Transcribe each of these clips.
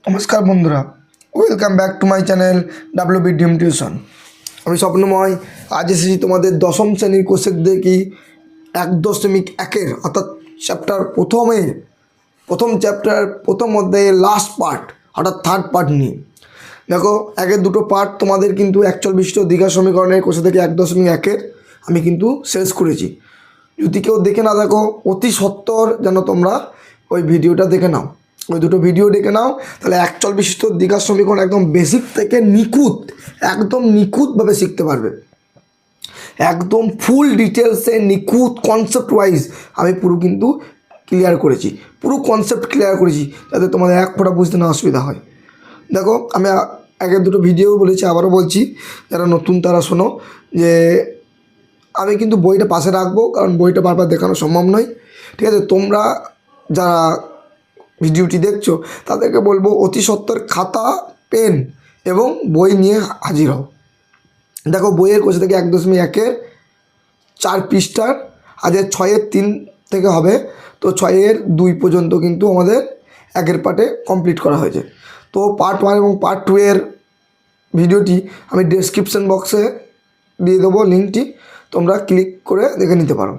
নমস্কার বন্ধুরা, welcome back to my channel WB dream tuition. আমি স্বপ্নময়। আজ এসেছি তোমাদের দশম শ্রেণীর কোর্সের দেখি 1.1 অর্থাৎ চ্যাপ্টার প্রথম চ্যাপ্টার প্রথম অধ্যায়ের লাস্ট পার্ট অর্থাৎ থার্ড পার্ট নিয়ে। দেখো, একের দুটো পার্ট তোমাদের কিন্তু একচল বিশিষ্ট দীঘা সমীকরণের কোর্সে থেকে 1.1 আমি কিন্তু শেষ করেছি। যদি কেউ দেখে না দেখো, অতি সত্বর যেন তোমরা ওই ভিডিওটা দেখে নাও, ওই দুটো ভিডিও দেখে নাও, তাহলে একচল বিশিষ্ট দীঘা সমীকরণ একদম বেসিক থেকে একদম নিখুঁতভাবে শিখতে পারবে। একদম ফুল ডিটেলসে নিখুঁত কনসেপ্ট ওয়াইজ আমি পুরো কিন্তু ক্লিয়ার করেছি, পুরো কনসেপ্ট ক্লিয়ার করেছি, যাতে তোমাদের এক ফোঁটা বুঝতে না অসুবিধা হয়। দেখো, আমি আগের দুটো ভিডিও বলেছি, আবারও বলছি, যারা নতুন তারা শোনো, যে আমি কিন্তু বইটা পাশে রাখবো, কারণ বইটা বারবার দেখানো সম্ভব নয়। ঠিক আছে, তোমরা যারা ভিডিওটি দেখছো তাদেরকে বলবো অতি সত্বর খাতা, পেন এবং বই নিয়ে হাজির হও। দেখো, বইয়ের কোর্স থেকে 1.1 4 পৃষ্ঠার আজের 6-3 থেকে হবে, তো 6-2 পর্যন্ত কিন্তু আমাদের একের পার্টে কমপ্লিট করা হয়েছে। তো পার্ট 1 এবং পার্ট 2 এর ভিডিওটি আমি ডেসক্রিপশন বক্সে দিয়ে দেবো লিঙ্কটি, তোমরা ক্লিক করে দেখে নিতে পারো।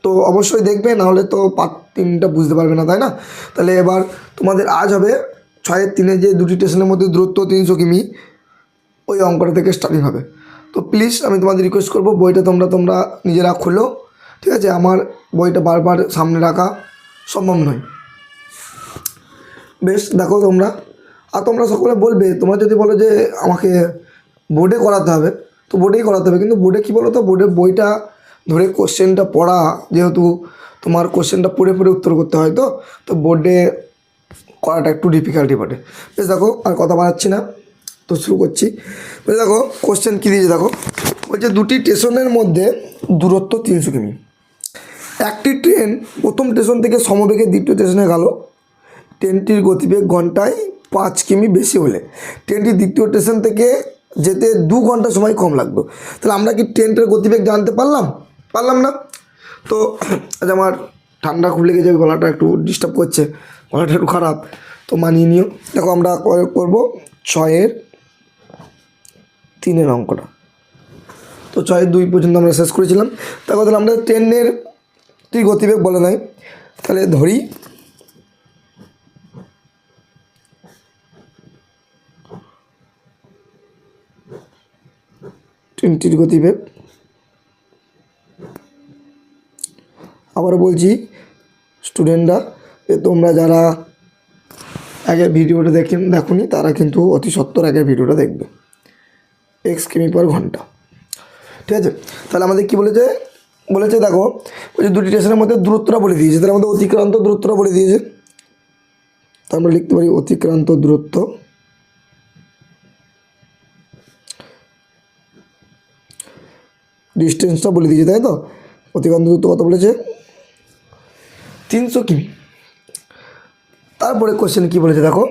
তো অবশ্যই দেখবে, নাহলে তো পার্ট 3টা বুঝতে পারবে না, তাই না? তাহলে এবার তোমাদের আজ হবে 6-3 যে দুটি স্টেশনের মধ্যে দূরত্ব 300 কিমি, ওই অঙ্কটা থেকে স্টার্টিং হবে। তো প্লিজ আমি তোমাদের রিকোয়েস্ট করবো, বইটা তোমরা নিজেরা খোলো। ঠিক আছে, আমার বইটা বারবার সামনে রাখা সম্ভব নয়। বেশ, দেখো তোমরা সকলে বলবে, তোমরা যদি বলো যে আমাকে বোর্ডে করাতে হবে, তো বোর্ডেই করাতে হবে। কিন্তু বোর্ডে কী বলো তো, বোর্ডে বইটা ধরে কোশ্চেনটা পড়া, যেহেতু তোমার কোশ্চেনটা পড়ে উত্তর করতে হয়, তো বোর্ডে করাটা একটু ডিফিকাল্টি বটে। বেশ, দেখো আর কথা বাড়াচ্ছি না, তো শুরু করছি। বেশ, দেখো কোশ্চেন কী দিয়েছে, দেখো বলছে দুটি স্টেশনের মধ্যে দূরত্ব 300 কিমি। একটি ট্রেন প্রথম স্টেশন থেকে সমবেগে দ্বিতীয় স্টেশনে গেল। ট্রেনটির গতিবেগ ঘন্টায় 5 কিমি বেশি হলে ট্রেনটি দ্বিতীয় স্টেশন থেকে যেতে 2 ঘন্টা সময় কম লাগবে। তাহলে আমরা কি ট্রেনটার গতিবেগ জানতে পারলাম না? তো আজ আমার ঠান্ডা খুব লেগে যাবে, গলাটা একটু ডিস্টার্ব করছে, গলাটা একটু খারাপ, তো মানিয়ে নিও। দেখো, আমরা করবো 6-3 অঙ্কটা। তো 6-2 পর্যন্ত আমরা শেষ করেছিলাম। দেখো, তাহলে আমরা ট্রেনের গতিবেগ বলে নাই, তাহলে ধরি ট্রেনটির গতিবেগ। আবার বলছি স্টুডেন্টরা, যে তোমরা যারা আগের ভিডিওটা দেখোনি তারা কিন্তু অতি সত্বর আগের ভিডিওটা দেখবে। x কিমি পার ঘন্টা। ঠিক আছে, তাহলে আমাদের কী বলেছে দেখো, বলছে দুটি স্টেশনের মধ্যে দূরত্বটা বলে দিয়েছে, তাহলে আমাদের অতিক্রান্ত দূরত্বটা বলে দিয়েছে। তো আমরা লিখতে পারি অতিক্রান্ত দূরত্ব ডিস্টেন্সটা বলে দিয়েছে, তাই তো? অতিক্রান্ত দূরত্ব কত বলেছে? 300 কিমি। তারপরে কোশ্চেন কী বলেছে দেখো,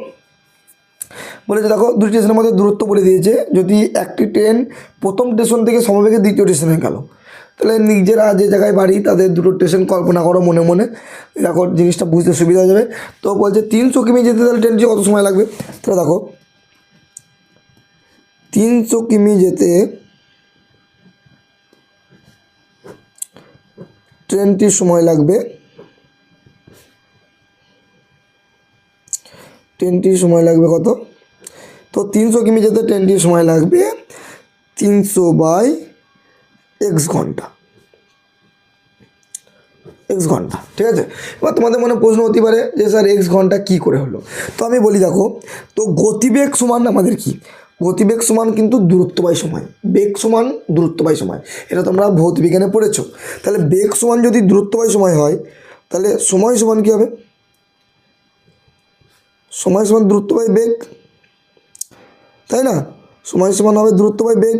দুটি স্টেশনের মধ্যে দূরত্ব বলে দিয়েছে। যদি একটি ট্রেন প্রথম স্টেশন থেকে সমবেগে দ্বিতীয় স্টেশনে গেল, তাহলে নিজেরা যে জায়গায় বাড়ি তাদের দুটো স্টেশন কল্পনা করো মনে মনে, দেখো জিনিসটা বুঝতে সুবিধা যাবে। তো বলছে 300 কিমি যেতে তাহলে ট্রেনটি কত সময় লাগবে? তাহলে দেখো 300 কিমি যেতে ট্রেনটির সময় লাগবে, কত? তো 300 কিমি যেতে ট্রেনটির সময় লাগবে 300/x ঘন্টা। ঠিক আছে, এবার তোমাদের মনে প্রশ্ন হতে পারে যে স্যার x ঘন্টা কী করে হলো? তো আমি বলি, দেখো, তো গতিবেগ সমান আমাদের কি? গতিবেগ সমান কিন্তু দূরত্ব বাই সময়, বেগ সমান দূরত্ব বাই সময়। এটা তোমরা ভৌত বিজ্ঞানে পড়েছো। তাহলে বেগ সমান যদি দূরত্ব বাই সময় হয়, তাহলে সময় সমান কী হবে? সময় সমান দূরত্ব বাই বেগ, তাই না? সময় সমান হবে দূরত্ব বাই বেগ।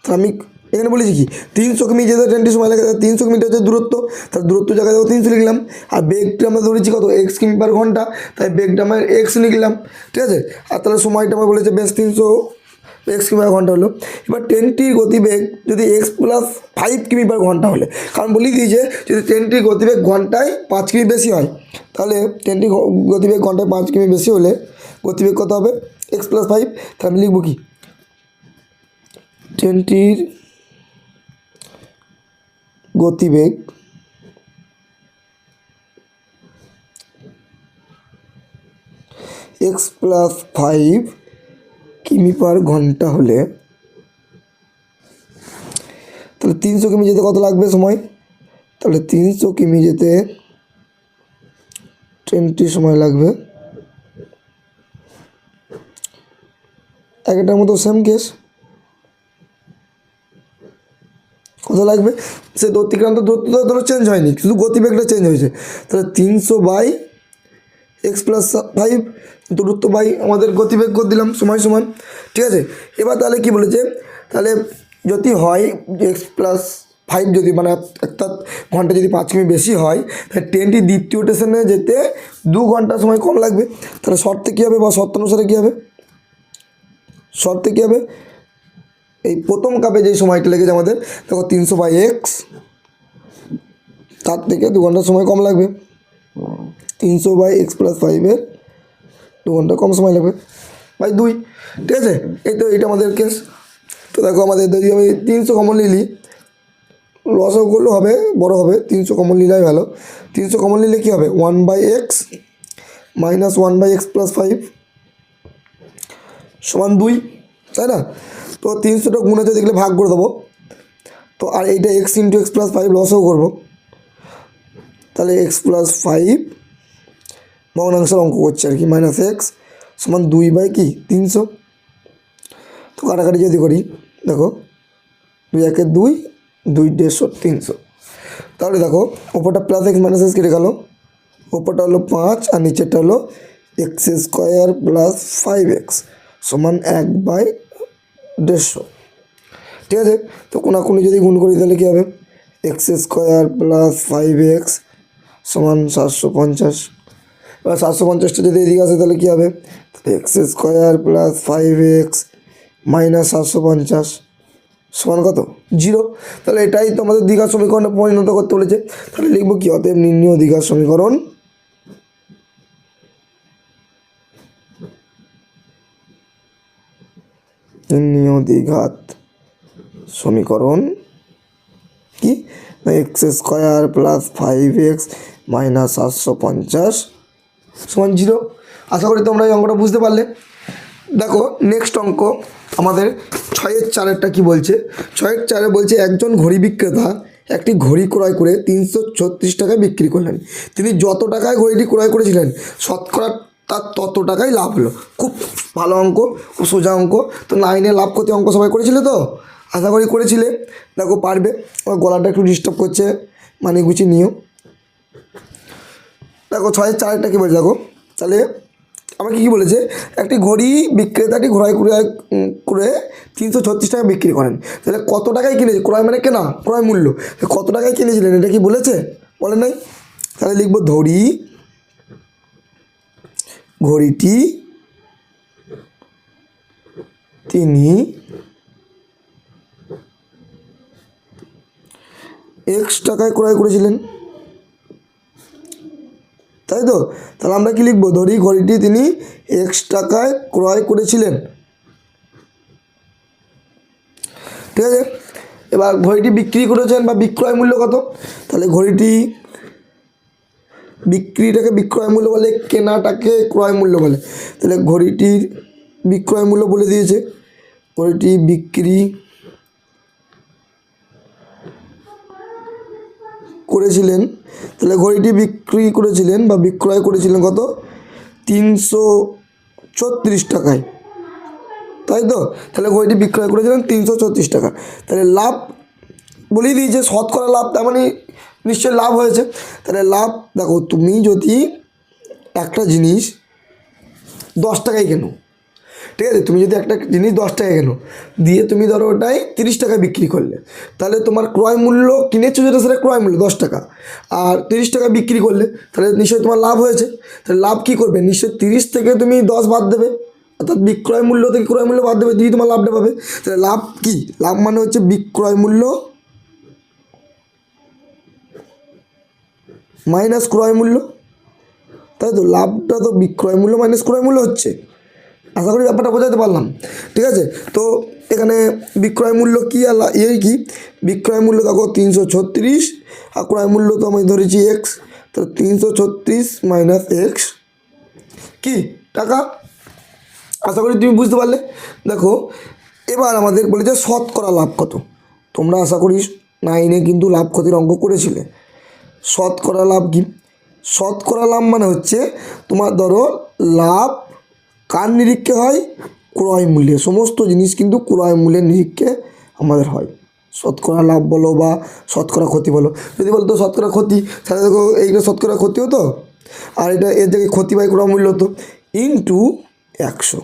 তাহলে আমি এখানে বলেছি কি, 300 কিমি যেতে ট্রেনটি সময় লাগে, 300 কিমিটা হচ্ছে দূরত্ব, তাহলে দূরত্ব জায়গায় 300 লিখলাম। আর বেগটা আমরা ধরেছি কত? x কিমি পার ঘন্টা, তাই বেগটা আমার x লিখলাম। ঠিক আছে, আর তাহলে সময়টা আমার বলেছে বেশ এক্স কিমি পার ঘন্টা হলো। এবার ট্রেনটির গতিবেগ যদি এক্স প্লাস 5 কিমি পার ঘন্টা হলে, কারণ বলি দিয়েছে যদি ট্রেনটির গতিবেগ ঘন্টায় 5 কিমি বেশি হয়, তাহলে ট্রেনটির গতিবেগ ঘন্টায় 5 কিমি বেশি হলে গতিবেগ কত হবে, এক্স প্লাস 5। তাহলে আমি লিখব কি, ট্রেনটির গতিবেগ এক্স প্লাস 5 কিমি পার ঘন্টা হলে, তাহলে 300 কিমি যেতে কত লাগবে সময়, তাহলে 300 কিমি যেতে ট্রেনটির সময় লাগবে, একটার মতো সেম কেস, কত লাগবে, সে অতিক্রান্ত দূরত্ব ধরো চেঞ্জ হয়নি, শুধু গতিবেগটা চেঞ্জ হয়েছে। তাহলে 300 বাই এক্স প্লাস 5 দূরত্ব বাই আমাদের গতিবেগ করে দিলাম সময় সমান, ঠিক আছে। এবার তাহলে কি বলেছে, তাহলে যদি হয় এক্স প্লাস 5 যদি মানে অর্থাৎ ঘন্টা যদি 5 কিমি বেশি হয়, তাহলে ট্রেনটি দ্বিতীয় স্টেশনে যেতে 2 ঘন্টা সময় কম লাগবে। তাহলে শর্তে কী হবে বা শর্ত অনুসারে কী হবে, শর্তে কী হবে, এই প্রথম কাপে যে সময়টা লেগেছে আমাদের দেখো 300 বাই এক্স, তার থেকে 2 ঘন্টা সময় কম লাগবে, 300 বাই এক্স প্লাস 5-এর 2 ঘন্টা কম সময় লাগবে বাই 2, ঠিক আছে। এই তো এইটা আমাদের কেস। তো দেখো আমাদের যদি আমি 300 কমন নিলি, লসও করলেও হবে, বড় হবে, 300 কমন নিলেই ভালো। 300 কমন নিলে কী হবে, 1 by x minus 1 by x plus 5 সমান 2, তাই না। তো 300টা গুণ আছে দেখলে ভাগ করে দেবো, তো আর এইটা এক্স ইন্টু এক্স প্লাস 5 লসও করবো, তাহলে এক্স প্লাস 5 ভগ্নাংশের অঙ্ক করছে আর কি, মাইনাস এক্স সমান 2 বাই কি 300। তো কাটাকাটি যদি করি দেখো 2 একে 2, 2 150 300, তাহলে দেখো ওপরটা প্লাস এক্স মাইনাস এক্স কেটে গেল, ওপরটা হলো 5 আর নিচেরটা হলো এক্স স্কোয়ার প্লাস 5x সমান 1/150, ঠিক আছে। তো কোনাকুনি যদি গুণ করি তাহলে কী হবে, এক্স স্কোয়ার প্লাস 5x সমান 750। এবার 750টা যদি এদিকে আসে তাহলে কী হবে, x square plus 5x minus 750 সমান কত, 0। তাহলে এটাই তো আমাদের দ্বিঘাত সমীকরণে পরিণত করতে বলেছে। তাহলে লিখব কি, অতএব নির্ণীয় দ্বিঘাত সমীকরণ, নির্ণীয় দ্বিঘাত সমীকরণ কি, x square plus 5x minus 750 সমান 0। আশা করি তোমরা এই অঙ্কটা বুঝতে পারলে। দেখো নেক্সট অঙ্ক আমাদের 6-4 কি বলছে, 6-4 বলছে একজন ঘড়ি বিক্রেতা একটি ঘড়ি ক্রয় করে 336 টাকায় বিক্রি করলেন। তিনি যত টাকায় ঘড়িটি ক্রয় করেছিলেন শতকরা তার তত টাকাই লাভ হলো। খুব ভালো অঙ্ক, খুব সোজা অঙ্ক। তো 9-এ লাভ ক্ষতি অঙ্ক সবাই করেছিলে তো, আশা করি করেছিলে। দেখো পারবে, আমার গলাটা একটু ডিস্টার্ব করছে, মানে গুছিয়ে নিও। দেখো 6-4 কি বলছে, দেখো তাহলে আমাকে কী বলেছে, একটি ঘড়ি বিক্রেতাটি ক্রয় করে 336 টাকা বিক্রি করেন। তাহলে কত টাকায় কিনেছে, ক্রয় মানে কেনা, ক্রয় মূল্য, কত টাকায় কিনেছিলেন এটা কি বলেছে, বলে নাই। তাহলে লিখব ধরি ঘড়িটি তিনি x টাকায় ক্রয় করেছিলেন, তাই তো। তাহলে আমরা কি লিখব, ধরি ঘড়িটি তিনি x টাকায় ক্রয় করেছিলেন, ঠিক আছে। এবার ঘড়িটি বিক্রি করেছেন বা বিক্রয় মূল্য কত, তাহলে ঘড়িটি বিক্রিটাকে বিক্রয় মূল্য বলে, কেনাটাকে ক্রয় মূল্য বলে। তাহলে ঘড়িটির বিক্রয় মূল্য বলে দিয়েছে, ঘড়িটি বিক্রি করেছিলেন, তাহলে ঘড়িটি বিক্রি করেছিলেন বা বিক্রয় করেছিলেন কত, 336 টাকায়, তাই তো। তাহলে ঘড়িটি বিক্রয় করেছিলেন 336 টাকা। তাহলে লাভ বলেই দিয়েছে, শতকরা লাভ, তার মানে নিশ্চয়ই লাভ হয়েছে। তাহলে লাভ দেখো, তুমি যদি একটা জিনিস 10 টাকায় কেনো, ঠিক আছে, তুমি যদি একটা জিনিস 10 টাকায় কেনো, দিয়ে তুমি ধরো ওটাই 30 টাকায় বিক্রি করলে, তাহলে তোমার ক্রয় মূল্য, কিনেছো যেটা সেটা ক্রয় মূল্য 10 টাকা, আর 30 টাকায় বিক্রি করলে, তাহলে নিশ্চয়ই তোমার লাভ হয়েছে। তাহলে লাভ কী করবে, নিশ্চয়ই 30 থেকে তুমি 10 বাদ দেবে, অর্থাৎ বিক্রয় মূল্য থেকে ক্রয় মূল্য বাদ দেবে, দিয়ে তোমার লাভটা পাবে। তাহলে লাভ কি? লাভ মানে হচ্ছে বিক্রয় মূল্য মাইনাস ক্রয় মূল্য, তাই তো? লাভটা তো বিক্রয় মূল্য মাইনাস ক্রয় মূল্য হচ্ছে। আশা করি ব্যাপারটা বোঝাতে পারলাম, ঠিক আছে? তো এখানে বিক্রয় মূল্য কী আর কি, বিক্রয় মূল্য দেখো 336 আর ক্রয় মূল্য তো আমি ধরেছি এক্স, তো 336 মাইনাস এক্স কি টাকা। আশা করি তুমি বুঝতে পারলে। দেখো এবার আমাদের বলেছে শতকরা লাভ কত। তোমরা আশা করি 9-এ কিন্তু লাভ ক্ষতির অঙ্ক করেছিলে। শতকরা লাভ কি? শতকরা লাভ মানে হচ্ছে তোমার ধরো লাভ কার নিরীক্ষে হয়? ক্রয় মূল্যে। সমস্ত জিনিস কিন্তু ক্রয় মূল্যের নিরীক্ষে আমাদের হয়। শতকরা লাভ বলো বা শতকরা ক্ষতি বলো। যদি বলতো শতকরা ক্ষতি, তাহলে দেখো এইটা শতকরা ক্ষতি হতো, আর এটা এর জায়গায় ক্ষতি বাই ক্রয় মূল্য হতো ইন্টু 100,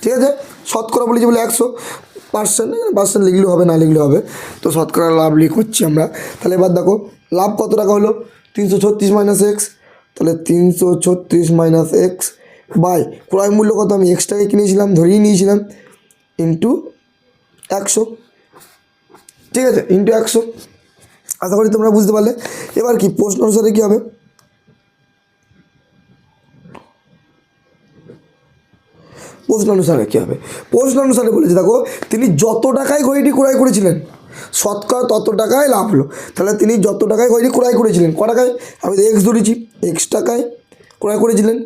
ঠিক আছে? শতকরা বলেছি বলে 100%, লিখলেও হবে না লিখলেও হবে। তো শতকরা লাভ করছি আমরা। তাহলে এবার দেখো লাভ কত টাকা হলো? 336 মাইনাস এক্স, তাহলে 336 মাইনাস এক্স বাই ক্রয় মূল্য কত? আমি এক্সটাকে কিনেছিলাম, ধরেই নিয়েছিলাম, ইন্টু 100, ঠিক আছে? ইন্টু 100। আশা করি তোমরা বুঝতে পারলে। এবার কি প্রশ্ন অনুসারে কী হবে? প্রশ্ন অনুসারে কী হবে? প্রশ্ন অনুসারে বলেছে দেখো তিনি যত টাকায় ঘড়িটি ক্রয় করেছিলেন শতকরা তত টাকায় লাভ হলো। তাহলে তিনি যত টাকায় ঘড়িটি ক্রয় করেছিলেন, ক টাকায়? আমি তো এক্স ধরেছি, এক্স টাকায় ক্রয় করেছিলেন,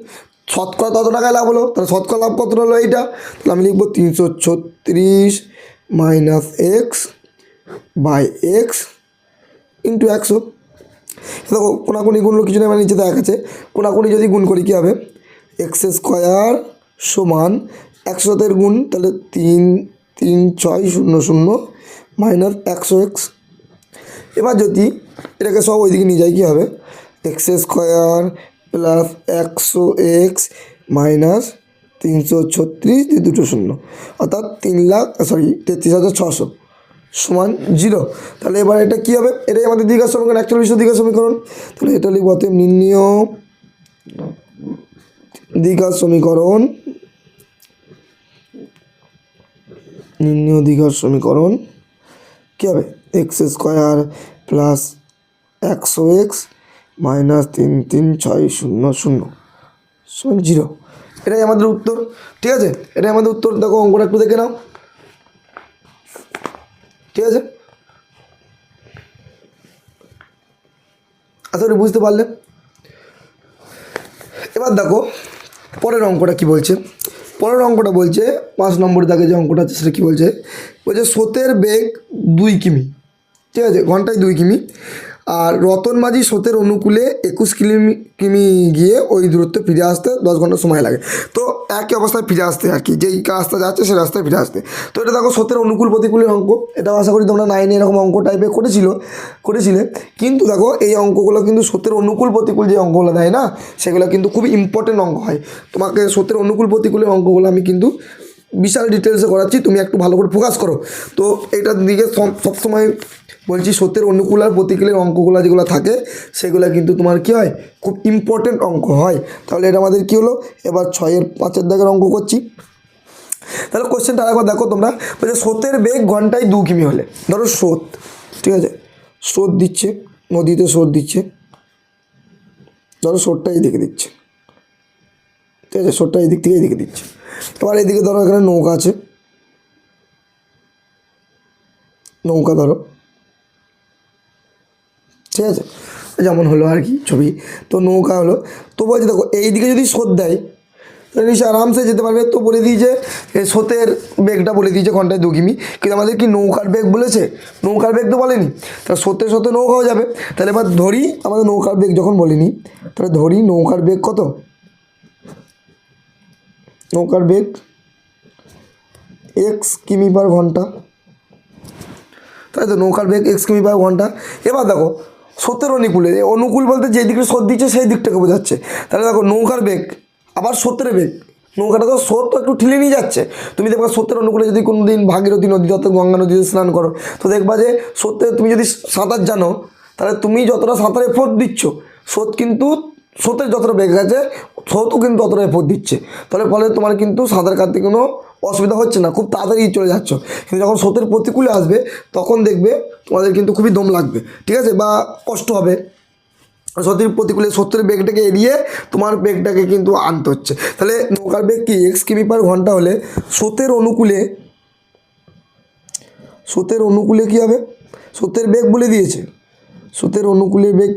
শতকরা তত টাকায় লাভ হলো। তাহলে শতকরা লাভ কত হলো এইটা? তাহলে আমি লিখবো 336 minus x by x into 100। দেখো কোনাকুনি গুণলো কিছু নেই, মানে নিচে দেখা আছে, কোনাকুনি যদি গুণ করি কী হবে? এক্স স্কোয়ার সমান 100 গুণ, তাহলে 33600 মাইনাস 100x। এবার যদি এটাকে সব ওইদিকে নিয়ে যাই কী হবে? X square plus 100x minus 336 দিয়ে দুটো শূন্য, অর্থাৎ 33,600 সমান 0। তাহলে এবার এটা কী হবে? এটাই আমাদের দ্বিঘাত সমীকরণ, 41 দ্বিঘাত সমীকরণ। তাহলে এটা লিখব অতএব নির্ণেয় দ্বিঘাত সমীকরণ, নির্ণেয় দ্বিঘাত সমীকরণ কী হবে? X square plus 100x minus 33,600 সমান 0। এটাই আমাদের উত্তর, ঠিক আছে? এটাই আমাদের উত্তর। দেখো অঙ্কটা একটু দেখে নাও, ঠিক আছে? আশা করি বুঝতে পারলে। এবার দেখো পরের অঙ্কটা কি বলছে। পরের অঙ্কটা বলছে 5 নম্বর দাগে যে অঙ্কটা আছে সেটা কী বলছে? বলছে স্রোতের বেগ 2 কিমি, ঠিক আছে? ঘন্টায় 2 কিমি, আর রতন মাঝি স্রোতের অনুকূলে 21 কিমি গিয়ে ওই দূরত্বে ফিরে আসতে 10 ঘন্টা সময় লাগে। তো একই অবস্থায় ফিরে আসতে আর কি, যেই রাস্তা যাচ্ছে সেই রাস্তায় ফিরে আসতে। তো এটা দেখো স্রোতের অনুকূল প্রতিকূলের অঙ্ক। এটা আশা করি তোমরা 9-এ এরকম অঙ্ক টাইপের করেছিলে। কিন্তু দেখো এই অঙ্কগুলো কিন্তু স্রোতের অনুকূল প্রতিকূল যে অঙ্কগুলো দেয় না, সেগুলো কিন্তু খুব ইম্পর্টেন্ট অঙ্ক হয়। তোমাকে স্রোতের অনুকূল প্রতিকূলের অঙ্কগুলো আমি কিন্তু বিশাল ডিটেলসে করাচ্ছি, তুমি একটু ভালো করে ফোকাস করো। তো এইটার দিকে সবসময় বলছি, স্রোতের অনুকূল আর প্রতিকূলের অঙ্কগুলো যেগুলো থাকে সেগুলো কিন্তু তোমার কী হয়? খুব ইম্পর্টেন্ট অঙ্ক হয়। তাহলে এটা আমাদের কী হলো? এবার 6-এর 5-এর দাগের অঙ্ক করছি। তাহলে কোশ্চেনটা আরেকবার দেখো তোমরা। বলছে স্রোতের বেগ ঘন্টায় 2 কিমি হলে, ধরো স্রোত, ঠিক আছে? স্রোত দিচ্ছে, নদীতে স্রোত দিচ্ছে, ধরো স্রোতটা এইদিকে দিচ্ছে, ঠিক আছে? স্রোতটা এই দিক থেকে এইদিকে দিচ্ছে। এবার এইদিকে ধরো এখানে নৌকা আছে, নৌকা ধরো, ঠিক আছে? যেমন হলো আর কি ছবি। তো নৌকা হলো, তো বলছে দেখো এইদিকে যদি স্রোত দেয় তাহলে নিশ্চয়ই আরামসে যেতে পারবে। তো বলে দিয়েছে স্রোতের বেগটা বলে দিয়েছে ঘন্টায় 2 কিমি, কিন্তু আমাদের কি নৌকার বেগ বলেছে? নৌকার বেগ তো বলেনি। তাহলে স্রোতের সাথে নৌকাও যাবে। তাহলে এবার ধরি আমাদের নৌকার বেগ যখন বলিনি, তাহলে ধরি নৌকার বেগ কত? নৌকার বেগ x কিমি পার ঘন্টা, তাই তো? নৌকার বেগ x কিমি পার ঘন্টা। এবার দেখো স্রোতের অনুকূলে, অনুকূল বলতে যে দিকে স্রোত দিচ্ছে সেই দিকটাকে বোঝাচ্ছে। তাহলে দেখো নৌকার বেগ আবার স্রোতের বেগ, নৌকাটা তো স্রোত তো একটু ঠেলে নিয়ে যাচ্ছে। তুমি দেখবা স্রোতের অনুকূলে যদি কোনো দিন ভাগীরথী নদী অর্থাৎ গঙ্গা নদীতে স্নান করো, তো দেখবা যে স্রোতে তুমি যদি সাঁতার জানো, তাহলে তুমি যতটা সাঁতারে এফোর্ট দিচ্ছ, স্রোত কিন্তু স্রোতের যতটা বেগ আছে স্রোতও কিন্তু ততটা এফোর্ট দিচ্ছে, তাহলে ফলে তোমার কিন্তু সাঁতার কাটতে কোনো অসুবিধা হচ্ছে না, খুব তাড়াতাড়ি চলে যাচ্ছ। কিন্তু যখন স্রোতের প্রতিকূলে আসবে তখন দেখবে তোমাদের কিন্তু খুবই দম লাগবে, ঠিক আছে, বা কষ্ট হবে। স্রোতের প্রতিকূলে স্রোতের বেগটাকে এড়িয়ে তোমার বেগটাকে কিন্তু আনতে হচ্ছে। তাহলে নৌকার বেগ কি x কিমি/ঘন্টা হলে স্রোতের অনুকূলে কী হবে, স্রোতের বেগ বলে দিয়েছে, স্রোতের অনুকূলে বেগ,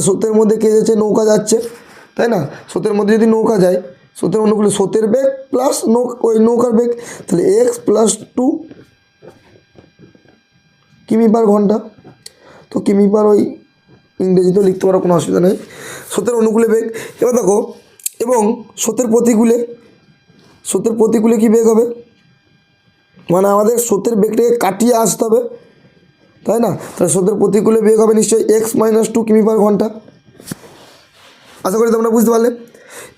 স্রোতের মধ্যে কে যাচ্ছে, নৌকা যাচ্ছে, তাই না? স্রোতের মধ্যে যদি নৌকা যায়, স্রোতের অনুকূলে স্রোতের বেগ প্লাস ওই নৌকার বেগ, তাহলে x+2 কিমি/ঘন্টা। তো কিমি ওই ইংরেজিতেও লিখতে পারো, কোনো অসুবিধা নেই। স্রোতের অনুকূলে বেগ। এবার দেখো, এবং স্রোতের প্রতিকূলে কী বেগ হবে, মানে আমাদের স্রোতের বেগটাকে কাটিয়ে আসতে হবে, তাই না? তাহলে স্রোতের প্রতিকূলে বেগ হবে নিশ্চয়ই x-2 কিমি/ঘন্টা। আশা করি তোমরা বুঝতে পারলে।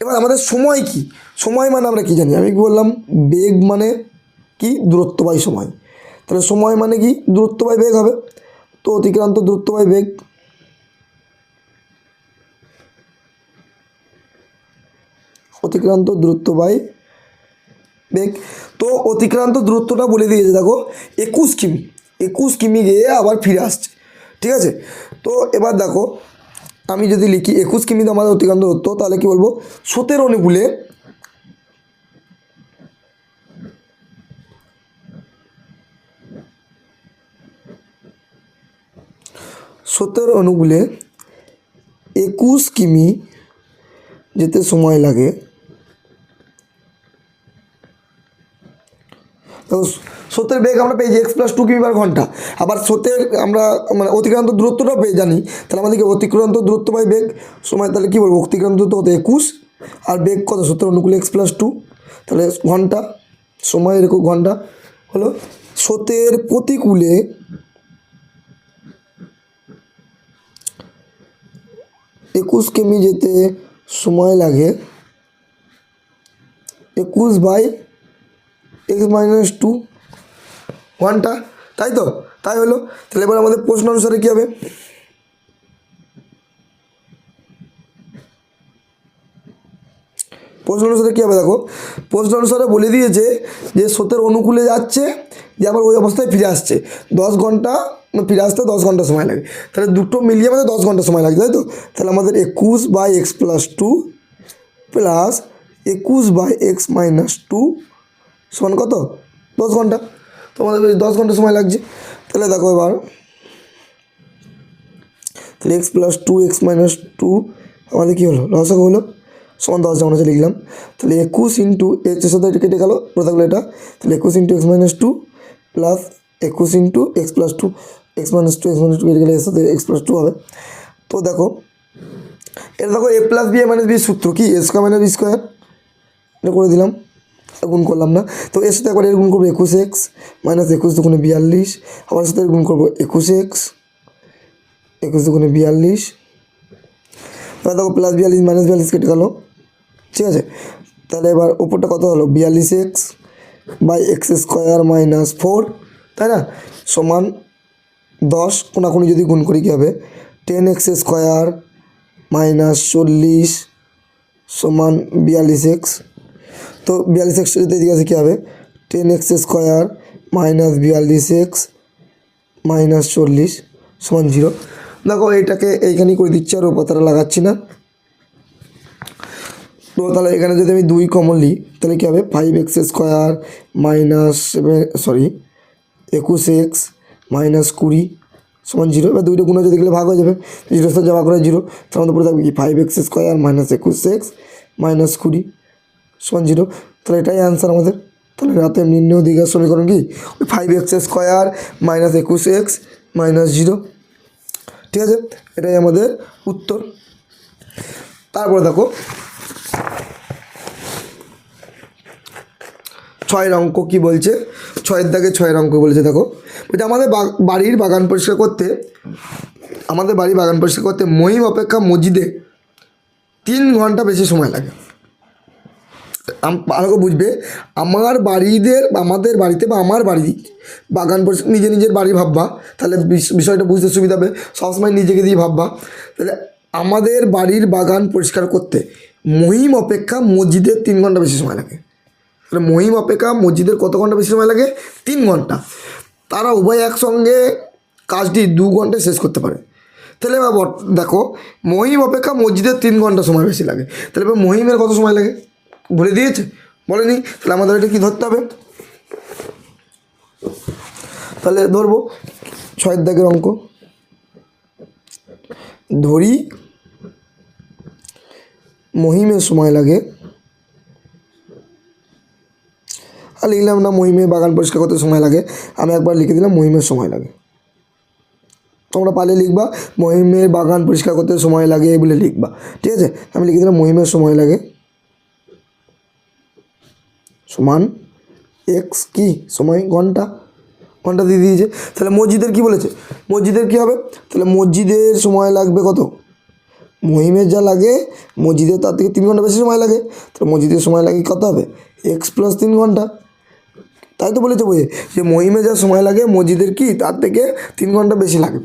এবার আমাদের সময় কি, সময় মানে আমরা কি জানি, আমি কি বললাম, বেগ মানে কি, দূরত্ব বাই সময়। তাহলে সময় মানে কি, দূরত্ব বাই বেগ হবে। তো অতিক্রান্ত দূরত্ব বাই বেগ, অতিক্রান্ত দূরত্ব বাই বেগ। তো অতিক্রান্ত দূরত্বটা বলে দিয়েছে, দেখো 21 কিমি গিয়ে আবার ফিরে আসছে, ঠিক আছে। তো এবার দেখো, আমি যদি লিখি 21 কিমি তো আমাদের অতিক্রান্ত দূরত্ব, তাহলে কি বলবো, স্রোতের অনুকূলে স্রোতের অনুকূলে 21 কিমি যেতে সময় লাগে। তো স্রোতের বেগ আমরা পেয়েছি x+2 কিমি/ঘন্টা। আবার স্রোতের আমরা মানে অতিক্রান্ত দূরত্বটাও পেয়ে জানি, তাহলে আমাদেরকে অতিক্রান্ত দূরত্ব বাই বেগ সময়, তাহলে কী বলবো, অতিক্রান্ত দূরত্ব কত, 21, আর বেগ কত, স্রোতের অনুকূলে x+2, তাহলে ঘন্টা, সময় এরকম ঘন্টা হলো। স্রোতের প্রতিকূলে 21 কিমি যেতে সময় লাগে 21/x-2 ঘন্টা, তাই তো, তাই হলো। তাহলে এবার আমাদের প্রশ্ন অনুসারে কী হবে, প্রশ্ন অনুসারে কী হবে, দেখো প্রশ্ন অনুসারে বলে দিয়েছে যে স্রোতের অনুকূলে যাচ্ছে, যে আবার ওই অবস্থায় ফিরে আসছে, 10 ঘন্টা, ফিরে আসতে 10 ঘন্টা সময় লাগে। তাহলে দুটো মিলিয়ে আমাদের 10 ঘন্টা সময় লাগে, তাই তো। তাহলে আমাদের 21/x+2 প্লাস 21/x-2 সমান কত, 10 ঘন্টা। তো আমাদের 10 ঘন্টা সময় লাগছে। তাহলে দেখো এবার, তাহলে x+2 x-2 আমাদের কী হলো, লসাগু হলো, সমান 10, যেমন আছে লিখলাম। তাহলে 21 ইন্টু এর সাথে কেটে গেল, পুরো থাকলো এটা। তাহলে 21 into x-2 plus 21 into x+2, x-2 কেটে গেলে এর সাথে x+2 হবে। তো দেখো এটা, দেখো a+b সূত্র কি, a²-b², এটা করে দিলাম, গুণ করলাম না। তো এর সাথে একবার এর গুণ করবো 21x মাইনাস 21 দুগুণে 42, আবার সাথে গুণ করবো 21x, 21 দুগুণে 42, তাহলে দেখো প্লাস 42 মাইনাস 42 কেটে গেলো, ঠিক আছে। তাহলে এবার ওপরটা কত হলো, 42x/x² - 4, তাই না, সমান 10, কোনাকুনি যদি গুণ করি কী হবে, 10x² - 40 সমান 42x। তো 42x যদি এদিকে আসে কী হবে, 10x² - 42x - 40 সমান 0। দেখো এইটাকে এইখানেই করে দিচ্ছি, আর ওপাতারা লাগাচ্ছি না। তো তাহলে এখানে যদি আমি 2 কমন নিই, তাহলে কী হবে, 5x² - 21x - 20 সমান 0। এবার 2টা গুণ হচ্ছে দেখলে ভাগ হয়ে যাবে, 0 সাথে ভাগ করে 0, তার মধ্যে পরে থাকবে কি, 5x² - 21x - 20 সমান 0। তাহলে এটাই অ্যান্সার আমাদের। তাহলে রাতে নির্ণয় দীঘার সমীকরণ কি, ওই 5x² - 21x - 0, ঠিক আছে, এটাই আমাদের উত্তর। তারপরে দেখো 6 অঙ্ক কি বলছে, 6 দাগে 6 অঙ্ক বলেছে, দেখো বলছে আমাদের বাড়ির বাগান পরিষ্কার করতে মহিম অপেক্ষা মসজিদে 3 ঘন্টা বেশি সময় লাগে। ভালো করে বুঝবে, আমাদের বাড়িতে বা আমার বাড়ি বাগান পরিষ্কার, নিজের বাড়ি ভাববা, তাহলে বিষয়টা বুঝতে সুবিধা হবে, সবসময় নিজেকে দিয়ে ভাববা। তাহলে আমাদের বাড়ির বাগান পরিষ্কার করতে মহিম অপেক্ষা মসজিদের 3 ঘন্টা বেশি সময় লাগে। তাহলে মহিম অপেক্ষা মসজিদের কত ঘন্টা বেশি সময় লাগে? 3 ঘন্টা। তারা উভয় একসঙ্গে কাজটি 2 ঘন্টায় শেষ করতে পারে। তাহলে এবার দেখো, মহিম অপেক্ষা মসজিদের 3 ঘন্টা সময় বেশি লাগে। তাহলে এবার মহিমের কত সময় লাগে বলে দিয়েছে? বলেনি। তাহলে আমাদের এটা কী ধরতে হবে? তাহলে ধরবো 6 দাগের অঙ্ক ধরি, মহিমের সময় লাগে, আর লিখলাম না মহিমের বাগান পরিষ্কার করতে সময় লাগে, আমি একবার লিখে দিলাম মহিমের সময় লাগে। তোমরা পারলে লিখবা মহিমের বাগান পরিষ্কার করতে সময় লাগে বলে লিখবা, ঠিক আছে? আমি লিখে দিলাম মহিমের সময় লাগে সমান এক্স, কি সময়? ঘন্টা, ঘন্টা দিয়ে দিয়েছে। তাহলে মসজিদের কি বলেছে? মসজিদের কি হবে? তাহলে মসজিদের সময় লাগবে কত? মহিমের যা লাগে মসজিদের তার থেকে 3 ঘন্টা বেশি সময় লাগে। তাহলে মসজিদের সময় লাগে কত হবে? এক্স প্লাস 3 ঘন্টা। তাই তো বলেছে বইয়ে যে মহিমে যা সময় লাগে মসজিদের কি তার থেকে 3 ঘন্টা বেশি লাগে।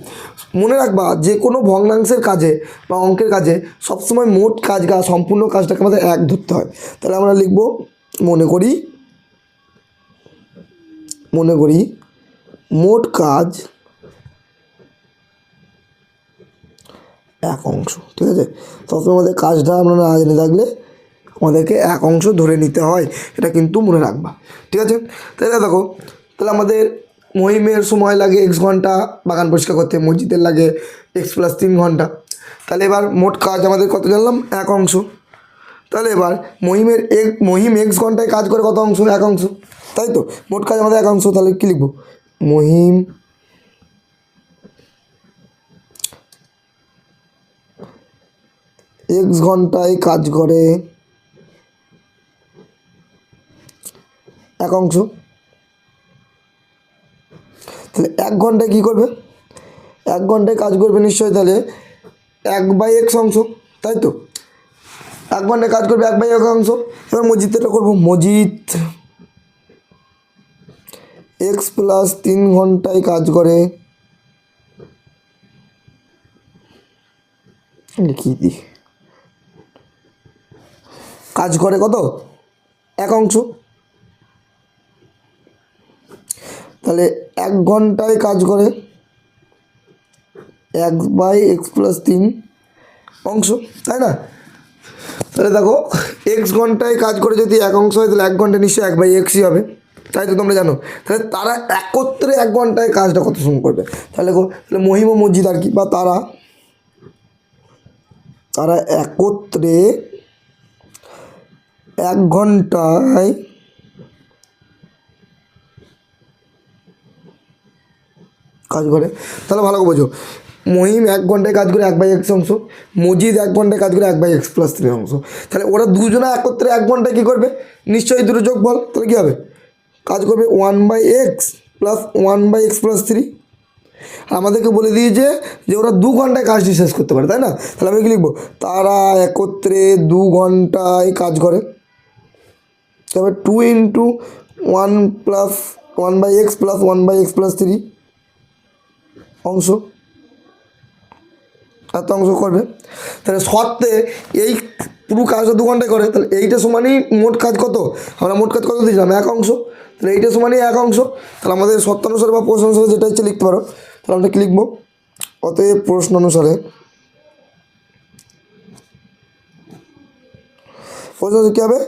মনে রাখবা যে কোনো ভগ্নাংশের কাজে বা অঙ্কের কাজে সবসময় মোট কাজ সম্পূর্ণ কাজটাকে আমাদের 1 ধরতে হয়। তাহলে আমরা লিখব মনে করি মোট কাজ 1 অংশ, ঠিক আছে? সবসময় আমাদের কাজটা আমরা না জেনে থাকলে আমাদেরকে 1 অংশ ধরে নিতে হয়, এটা কিন্তু মনে রাখবা, ঠিক আছে? তাহলে দেখো, তাহলে আমাদের মহিমের সময় লাগে x ঘন্টা বাগান পরিষ্কার করতে, মসজিদের লাগে x প্লাস 3 ঘন্টা। তাহলে এবার মোট কাজ আমাদের কত জানলাম? 1 অংশ। তাহলে এবার মহিম x ঘন্টায় কাজ করে কত অংশ? 1 অংশ, তাই তো? মোট কাজ আমাদের 1 অংশ। তাহলে কী লিখব? মহিম x ঘন্টায় কাজ করে 1 অংশ। তাহলে 1 ঘন্টায় কী করবে? 1 ঘন্টায় কাজ করবে নিশ্চয়ই, তাহলে 1/x অংশ, তাই তো? 1 ঘন্টায় কাজ করবে 1/1 অংশ। এবার মসজিদটা করবো, মসজিদ x প্লাস 3 ঘন্টায় কাজ করে, লিখিয়ে দিই, কাজ করে কত? 1 অংশ। তাহলে 1 ঘন্টায় কাজ করে 1/x প্লাস 3 অংশ, তাই না? তাহলে দেখো x ঘন্টায় কাজ করে যদি 1 অংশ হয় তাহলে 1 ঘন্টা নিশ্চয়ই 1/xই হবে, তাই তো তোমরা জানো। তাহলে তারা একত্রে 1 ঘন্টায় কাজটা কত সময় করবে? তাহলে মহিম ও মসজিদ আর কি, বা তারা একত্রে 1 ঘন্টায় কাজ করে। তাহলে ভালো করে বোঝো, মহিম 1 ঘন্টায় কাজ করে 1/x অংশ, মসজিদ 1 ঘন্টায় কাজ করে 1/x প্লাস 3 অংশ। তাহলে ওরা দুজনে একত্রে 1 ঘন্টায় কী করবে? নিশ্চয়ই দুটো যোগফল। তাহলে কী হবে? কাজ করবে 1/x প্লাস 1/x প্লাস 3। আমাদেরকে বলে দিয়েছে যে ওরা 2 ঘন্টায় কাজটি শেষ করতে পারে, তাই না? তাহলে আমি কি লিখবো? তারা একত্রে 2 ঘন্টায় কাজ করে। তবে 2 × 1 plus 1/x plus 1/x plus 3 অংশ, এত অংশ করবে। তাহলে শর্তে এই পুরো কাজটা 2 ঘন্টায় করে, তাহলে এইটা সমানই মোট কাজ কত? আমরা মোট কাজ কত দিয়েছিলাম? 1 অংশ। তাহলে এইটা সমানই 1 অংশ। তাহলে আমাদের শর্ত অনুসারে বা প্রশ্ন অনুসারে যেটা ইচ্ছে লিখতে পারো। তাহলে আমরা কী লিখবো? অতএব প্রশ্ন অনুসারে কী হবে?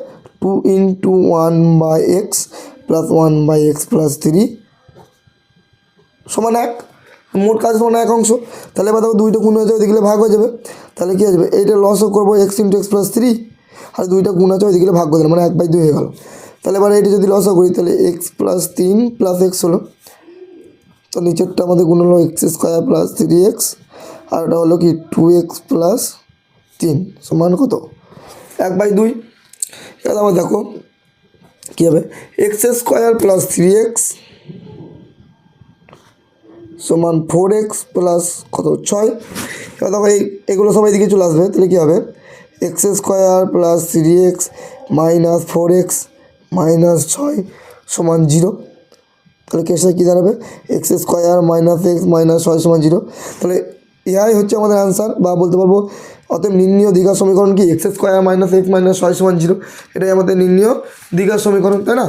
2 × 1/x প্লাস 1/x প্লাস 3 সমান 1। মোট কাজ সমান 1 অংশ। তাহলে এবার দেখো 2টা গুণ হয়ে যাবে, দেখলে ভাগ হয়ে যাবে। তাহলে কী আসবে? এইটা লসও করবো x × x প্লাস 3, আর 2টা গুণ আছে ওইদিকে ভাগ করে দিলাম, মানে 1/2 হয়ে গেল। তাহলে এবার এইটা যদি লসও করি তাহলে x প্লাস 3 প্লাস x হলো, তো নিচেরটা আমাদের গুণ হলো x² প্লাস 3x, আর ওটা হলো কি 2x প্লাস 3 সমান কত? 1/2। এবার আমার দেখো কী হবে? x² প্লাস 3x সমান 4x প্লাস কত? 6। এবার দেখো এগুলো সবাই দিকে চলে আসবে। তাহলে কী হবে? x² plus 3x minus 4x minus 6 সমান 0। তাহলে কেসে কী দাঁড়াবে? x² মাইনাস x মাইনাস 6 সমান 0। তাহলে ইহাই হচ্ছে আমাদের অ্যান্সার, বা বলতে পারবো অতএব নির্ণীয় দ্বিঘাত সমীকরণ কি x square minus x minus y সমান 0, এটাই আমাদের নির্ণীয় দ্বিঘাত সমীকরণ, তাই না?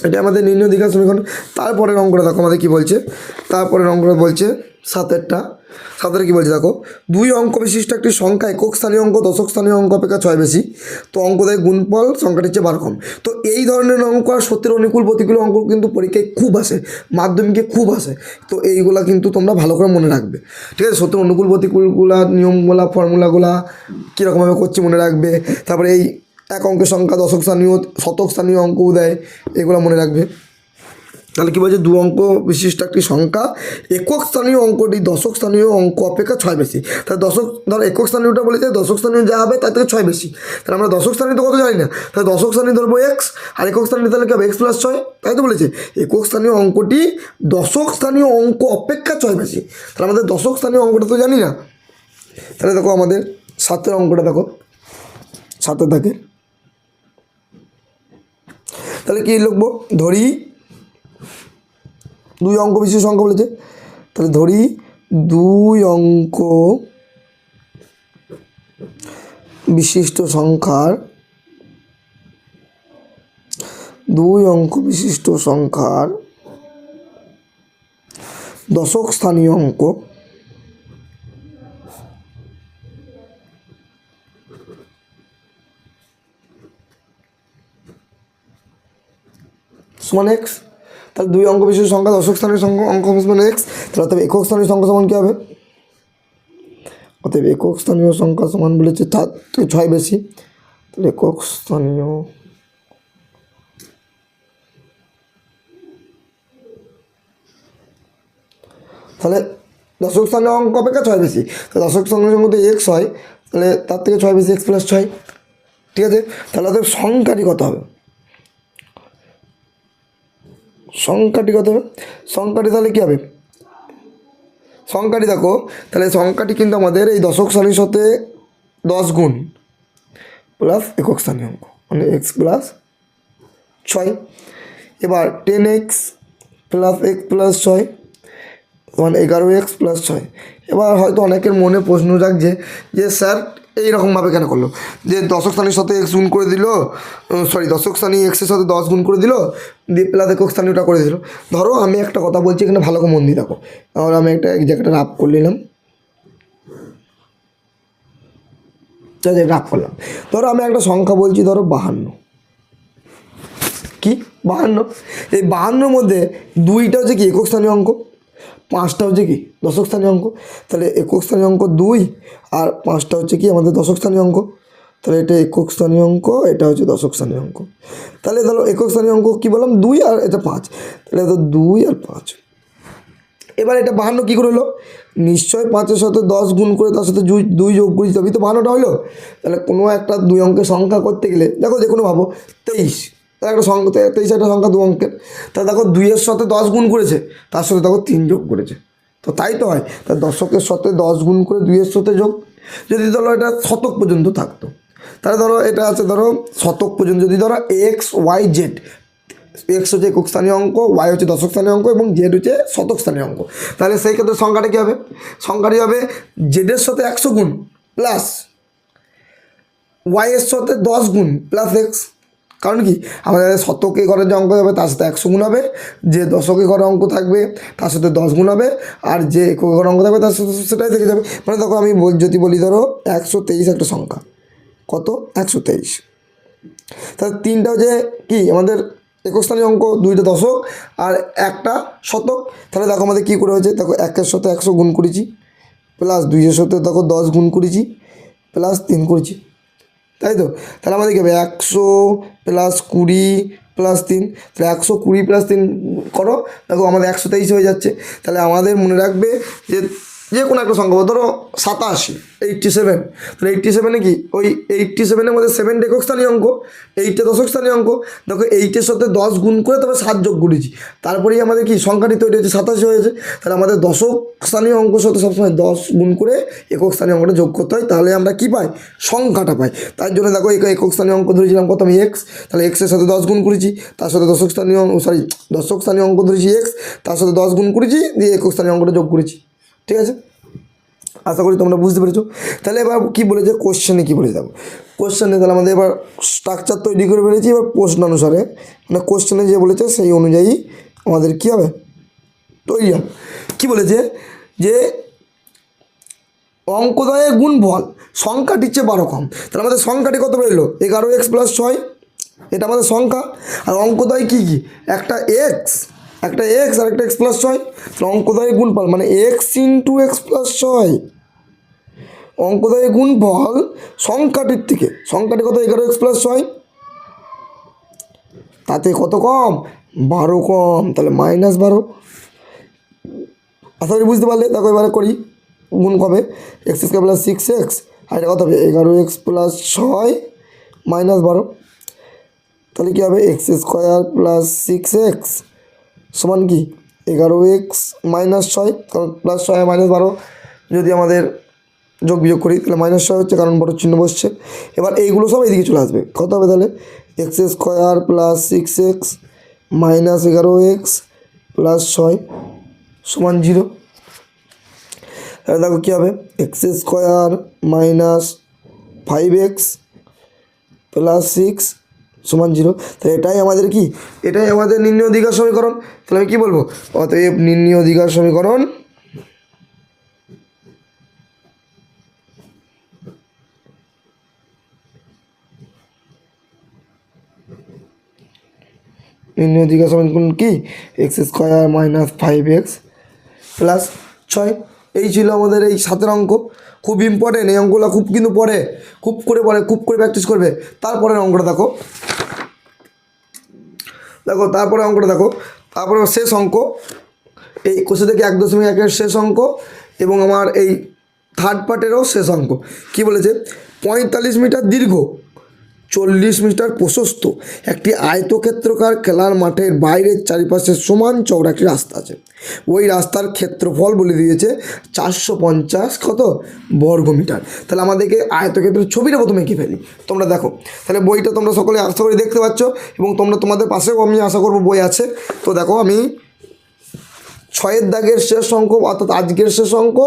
এটা আমাদের নির্ণীয় দ্বিঘাত সমীকরণ। তারপরের অঙ্কটা দেখো আমাদের কী বলছে, তারপরের অঙ্কটা বলছে সাতের কী বলছে দেখো, দুই অঙ্ক বিশিষ্ট একটি সংখ্যা একক স্থানীয় অঙ্ক দশক স্থানীয় অঙ্ক অপেক্ষা 6 বেশি, তো অঙ্ক দেয় গুণফল সংখ্যাটির চেয়ে 12 কম। তো এই ধরনের অঙ্ক আর সত্যের অনুকূল প্রতিকূল অঙ্ক কিন্তু পরীক্ষায় খুব আসে, মাধ্যমিকে খুব আসে। তো এইগুলা কিন্তু তোমরা ভালো করে মনে রাখবে, ঠিক আছে? সত্যের অনুকূল প্রতিকূলগুলা, নিয়মগুলা, ফর্মুলাগুলা কীরকমভাবে করছি মনে রাখবে। তারপরে এই এক অঙ্কের সংখ্যা দশক স্থানীয় শতক স্থানীয় অঙ্কও দেয়, এগুলো মনে রাখবে। তাহলে কী বলছে, দু অঙ্ক বিশিষ্ট একটি সংখ্যা একক স্থানীয় অঙ্কটি দশক স্থানীয় অঙ্ক অপেক্ষা 6 বেশি। তাহলে ধর একক স্থানীয়টা বলেছে, দশক স্থানীয় যা হবে তার থেকে 6 বেশি। তাহলে আমরা দশক স্থানীয় তো কত জানি না, তাহলে দশক স্থানীয় ধরবো এক্স, আর একক স্থানীয় তাহলে কি হবে এক্স প্লাস 6, তাই তো বলেছে। একক স্থানীয় অঙ্কটি দশক স্থানীয় অঙ্ক অপেক্ষা 6 বেশি, তাহলে আমাদের দশক স্থানীয় অঙ্কটা তো জানি না। তাহলে দেখো আমাদের 7 অঙ্কটা দেখো, 7 থাকে, তাহলে কী লিখবো, ধরি দুই অঙ্ক বিশিষ্ট সংখ্যা বলেছে, তাহলে ধরি দুই অঙ্ক বিশিষ্ট সংখ্যার দশক স্থানীয় অঙ্ক সমান এক্স। তাহলে দুই অঙ্ক বিশিষ্ট সংখ্যা দশক স্থানীয় অঙ্ক সমান এক্স, তাহলে অতএব একক স্থানীয় সংখ্যা সমান কী হবে, অতএব একক স্থানীয় সংখ্যা সমান বলেছে 7 থেকে 6 বেশি, তাহলে একক স্থানীয় তাহলে দশক স্থানীয় অঙ্ক অপেক্ষা 6 বেশি, তো দশক স্থানীয় অঙ্ক যদি এক্স হয় তাহলে তার থেকে 6 বেশি এক্স প্লাস 6, ঠিক আছে? তাহলে অতএব সংখ্যাটি কত হবে, সংখ্যাটি তাহলে কী হবে, সংখ্যাটি দেখো, তাহলে সংখ্যাটি কিন্তু আমাদের এই দশক স্থানীয় সাথে 10 গুণ প্লাস একক স্থানীয় অঙ্ক মানে এক্স প্লাস 6, এবার 10x প্লাস এক্স প্লাস 6 মানে 11x প্লাস 6। এবার হয়তো অনেকের মনে প্রশ্ন জাগছে যে স্যার এইরকমভাবে কেন করলো, যে দশক স্থানীয় সাথে এক্স গুণ করে দিল, দশক স্থানীয় এক্সের সাথে 10 গুণ করে দিল, দিয়ে প্লাস একক স্থানীয়টা করে দিল। ধরো আমি একটা কথা বলছি, এখানে ভালো করে মন দিয়ে দেখো, তাহলে আমি এক জায়গাটা রাফ করে নিলাম, রাফ করলাম। ধরো আমি একটা সংখ্যা বলছি, ধরো 52, কি 52, এই 52-র মধ্যে 2টা হচ্ছে কি একক স্থানীয় অঙ্ক, 5টা হচ্ছে কি দশক স্থানীয় অঙ্ক। তাহলে একক স্থানীয় অঙ্ক 2 আর 5টা হচ্ছে কি আমাদের দশক স্থানীয় অঙ্ক। তাহলে এটা একক স্থানীয় অঙ্ক, এটা হচ্ছে দশক স্থানীয় অঙ্ক। তাহলে ধরো একক স্থানীয় অঙ্ক কী বললাম 2 আর এটা 5, তাহলে এটা 2 আর 5। এবার এটা 52 কী করে হলো, নিশ্চয়ই 5-এর সাথে 10 গুণ করে তার সাথে 2 যোগ করি তবেই তো 52টা হলো। তাহলে কোনো একটা 2 অঙ্কের সংখ্যা করতে গেলে দেখো যে কোনো ভাবো 23, তাহলে একটা সংখ্যা 23 একটা সংখ্যা 2 অঙ্কের, তাহলে দেখো 2-এর সাথে 10 গুণ করেছে, তার সাথে দেখো 3 যোগ করেছে, তো তাই তো হয়। তা দশকের সাথে 10 গুণ করে 2-এর সাথে যোগ, যদি ধরো এটা শতক পর্যন্ত থাকতো, তাহলে ধরো এটা আছে ধরো শতক পর্যন্ত, যদি ধরো এক্স ওয়াই জেড, এক্স হচ্ছে একক স্থানীয় অঙ্ক, ওয়াই হচ্ছে দশক স্থানীয় অঙ্ক এবং জেড হচ্ছে শতক স্থানীয় অঙ্ক, তাহলে সেই ক্ষেত্রে সংখ্যাটা কী হবে, সংখ্যাটি হবে জেডের সাথে 100 গুণ প্লাস ওয়াইয়ের সাথে 10 গুণ প্লাস এক্স। কারণ কি আমাদের শতকে ঘরের যে অঙ্ক হবে তার সাথে 100 গুণ হবে, যে দশকে ঘরের অঙ্ক থাকবে তার সাথে 10 গুণ হবে, আর যে একক ঘরের অঙ্ক থাকবে তার সাথে সেটাই থেকে যাবে। মানে দেখো আমি যদি বলি ধরো 123 একটা সংখ্যা, কত 123, তাহলে 3টা হচ্ছে কি আমাদের একক স্থানীয় অঙ্ক, 2টা দশক আর একটা শতক। তাহলে দেখো আমাদের কী করে হয়েছে, দেখো 1-এর সাথে 100 গুণ করেছি প্লাস 2-এর সাথে দেখো 10 গুণ করেছি প্লাস 3 করেছি, তাই তো। তাহলে আমাদের কী হবে 100 প্লাস 20 প্লাস 3, তাহলে 120 প্লাস 3 করো, দেখো আমাদের 123 হয়ে যাচ্ছে। তাহলে আমাদের মনে রাখবে যে কোনো একটা সংখ্যা, ধরো 87, 87, তাহলে 87-এ কি ওই 87-এর মধ্যে 7টা একক স্থানীয় অঙ্ক, 8টা দশক স্থানীয় অঙ্ক, দেখো 8-এর সাথে 10 গুণ করে তবে 7 যোগ করেছি, তারপরেই আমাদের কি সংখ্যাটি তৈরি হয়েছে 87 হয়েছে। তাহলে আমাদের দশক স্থানীয় অঙ্ক সাথে সবসময় 10 গুণ করে একক স্থানীয় অঙ্কটা যোগ করতে হয়, তাহলে আমরা কী পাই, সংখ্যাটা পাই। তার জন্য দেখো একক স্থানীয় অঙ্ক ধরেছিলাম কত, আমি এক্স, তাহলে এক্সের সাথে 10 গুণ করেছি, তার সাথে দশক স্থানীয় অঙ্ক ধরেছি এক্স, তার সাথে 10 গুণ করেছি, দিয়ে একক স্থানীয় অঙ্কটা যোগ করেছি, ঠিক আছে। আশা করি তোমরা বুঝতে পেরেছো। তাহলে এবার কী বলেছে কোশ্চেনে, কী বলেছে দেখো কোশ্চেনে, তাহলে আমাদের এবার স্ট্রাকচার তৈরি করে ফেলেছি। এবার প্রশ্ন অনুসারে মানে কোশ্চেনে যে বলেছে সেই অনুযায়ী আমাদের কী হবে তৈরি হবে। কী বলেছে যে অঙ্কদ্বয়ের গুণফল সংখ্যাটির চেয়ে 12 কম। তাহলে আমাদের সংখ্যাটি কত বেরোলো 11x + 6, এটা আমাদের সংখ্যা। আর অঙ্কদ্বয় কী কী, একটা এক্স আর একটা x + 6। তাহলে অঙ্কদ্বয়ের গুণফল মানে x × x + 6, অঙ্কদ্বয়ের গুণফল সংখ্যাটির থেকে, সংখ্যাটি কত 11x + 6, তাতে কত কম 12 কম, তাহলে -12। আশা করি বুঝতে পারলে। দেখো এবারে করি গুণ কবে x² + 6x, আর এটা কত হবে 11x + 6 -12। তাহলে কী হবে x² + 6x সমান কি 11x - 6, কারণ +6 -12 যদি আমাদের যোগ বিয়োগ করি তাহলে -6 হচ্ছে, কারণ বড় চিহ্ন বসছে। এবার এইগুলো সব এইদিকে চলে আসবে, কত হবে তাহলে x² + 6x - 11x + 6 সমান 0। তাহলে দেখো কী হবে x² - 5x + 6 সমান 0। তাহলে এটাই আমাদের কি, এটাই আমাদের নির্ণয় অধিকার সমীকরণ। তাহলে আমি কী বলবো, অতএব নির্ণয় অধিকার সমীকরণ নির্ণয় অধিকার সমীকরণ কি x² - 5x + 6। এই ছিল আমাদের এই 7 অঙ্ক। খুব ইম্পর্টেন্ট এই অঙ্কগুলো, খুব কিন্তু পড়ে, খুব করে প্র্যাকটিস করবে। তারপরের অঙ্কটা দেখো, তারপরে অঙ্কটা দেখো, তারপরে শেষ অঙ্ক, এই কোষে থেকে 1.1-এর শেষ অঙ্ক এবং আমার এই থার্ড পার্টেরও শেষ অঙ্ক। কী বলেছে 45 মিটার দীর্ঘ 40 মিটার প্রশস্ত একটি আয়তক্ষেত্রাকার খেলার মাঠের বাইরের চারিপাশে সমান চওড়া একটি রাস্তা আছে। ওই রাস্তার ক্ষেত্রফল বলে দিয়েছে 450 কত বর্গমিটার। তাহলে আমাদেরকে আয়তক্ষেত্রের ছবিটা প্রথমে এঁকে ফেলি। তোমরা দেখো, তাহলে বইটা তোমরা সকলে আশা করি দেখতে পাচ্ছ, এবং তোমরা তোমাদের পাশেও আমি আশা করবো বই আছে। তো দেখো আমি 6-এর দাগের শেষ অঙ্ক, অর্থাৎ আজকের শেষ অঙ্ক,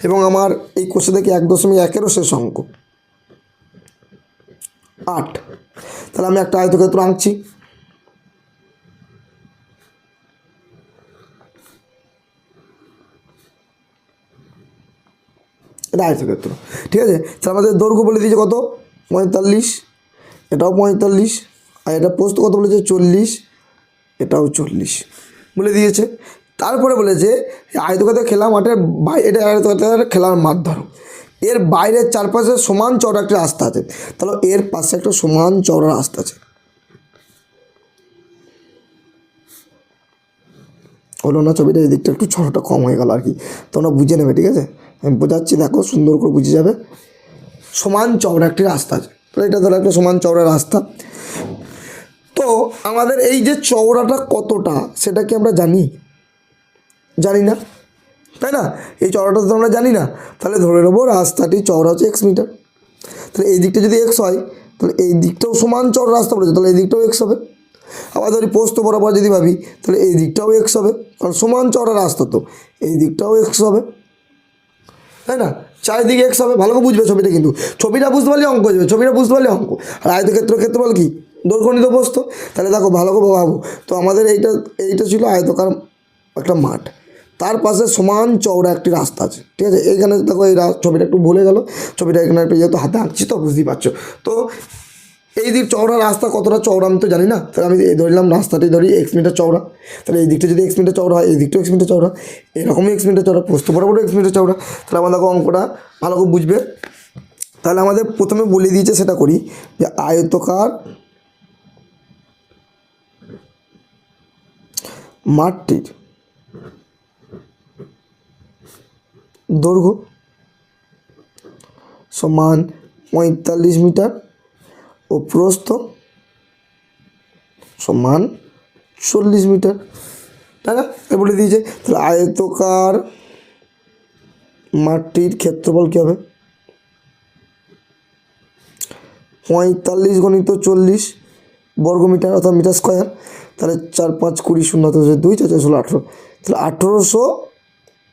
এবং আমার এই কোষে থেকে 1.1-এরও শেষ অঙ্ক 8। তাহলে আমি একটা আয়তক্ষেত্র আঁকছি। এটা আয়তক্ষেত্র, ঠিক আছে। তাহলে আমাদের দৈর্ঘ্য বলে দিয়েছে কত 45, এটাও 45, আর এটা প্রস্থ কত বলেছে 40, এটাও 40 বলে দিয়েছে। তারপরে বলেছে আয়তক্ষেত্রের খেলা মাঠের বাইরে, এটা আয়তক্ষেত্রের খেলার মাঠ ধরো, এর বাইরের চারপাশে সমান চওড়া একটা রাস্তা আছে। তাহলে এর পাশে একটা সমান চওড়া রাস্তা আছে, হলো না? ছবিটা এই দিকটা একটু ছোটোটা কম হয়ে গেল আর কি, তোমরা বুঝে নেবে, ঠিক আছে। আমি বোঝাচ্ছি, দেখো সুন্দর করে বুঝে যাবে। সমান চওড়া একটি রাস্তা আছে, তাহলে এটা ধরো একটা সমান চওড়া রাস্তা। তো আমাদের এই যে চওড়াটা কতটা সেটা কি আমরা জানি না, তাই না? এই চওড়াটা তো আমরা জানি না। তাহলে ধরে নেবো রাস্তাটি চওড়া হচ্ছে x মিটার। তাহলে এই দিকটা যদি x হয়, তাহলে এই দিকটাও সমান চওড়া রাস্তা বলেছে, তাহলে এই দিকটাও x হবে। আবার ধরি পোস্ত বরাবর যদি ভাবি, তাহলে এই দিকটাও x হবে, কারণ সমান চওড়া রাস্তা, তো এই দিকটাও x হবে, তাই না? চারিদিকে x হবে। ভালো করে বুঝবে ছবিটা, কিন্তু ছবিটা বুঝতে পারলে অঙ্ক হয়ে যাবে, ছবিটা বুঝতে পারলে অঙ্ক। আর আয়তক্ষেত্র ক্ষেত্রফল কি দৈর্ঘ্য প্রস্থ। তাহলে দেখো ভালো করে ভাবো, তো আমাদের এইটা ছিল আয়তকার একটা মাঠ, তার পাশে সমান চওড়া একটি রাস্তা আছে, ঠিক আছে। এইখানে দেখো এই ছবিটা একটু ভুলে গেল, ছবিটা এখানে একটু যেহেতু হাতে আঁকছি তো বুঝতেই পারছো। তো এই দিক চওড়া রাস্তা কতটা চওড়া আমি তো জানি না, তাহলে আমি এই ধরলাম রাস্তাটি ধরি x মিটার চওড়া। তাহলে এই দিকটা যদি x মিটার চওড়া হয়, এই দিকটাও x মিটার চওড়া, এরকমই x মিটার চওড়া, প্রস্থ বরাবর x মিটার চওড়া। তাহলে আমার দেখো অঙ্কটা ভালো করে বুঝবে। তাহলে আমাদের প্রথমে বলে দিয়েছে, সেটা করি যে আয়তকার মাঠটির দৈর্ঘ্য সমান 45 মিটার ও প্রস্থ সমান 40 মিটার, তাই না? বলে দিয়েছে। তাহলে আয়তকার মাঠটির ক্ষেত্রফল কী হবে 45 × 40 বর্গমিটার, অর্থাৎ মিটার স্কোয়ার। তাহলে 4 5 20 0 2 4 4 16 18, তাহলে 1800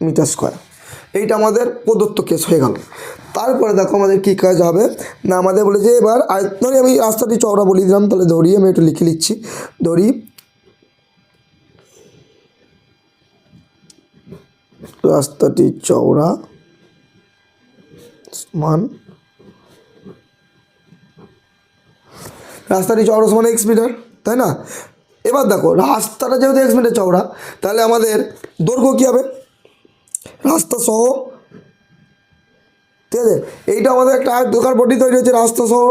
মিটার স্কোয়ার। এইটা আমাদের প্রদত্ত কেস হয়ে গেল। তারপরে দেখো আমাদের কী কাজ হবে না, আমাদের বলেছে এবার ধরি আমি রাস্তাটি চওড়া বলে দিলাম, তাহলে ধরি আমি একটু লিখে নিচ্ছি। ধরি রাস্তাটি চওড়া সমান এক্স মিটার, তাই না? এবার দেখো রাস্তাটা যেহেতু এক্স মিটার চওড়া, তাহলে আমাদের দৈর্ঘ্য কী হবে, রাস্তা সহ, ঠিক আছে? এইটা আমাদের একটা আয়তকার বডি তৈরি হয়েছে রাস্তা সহ,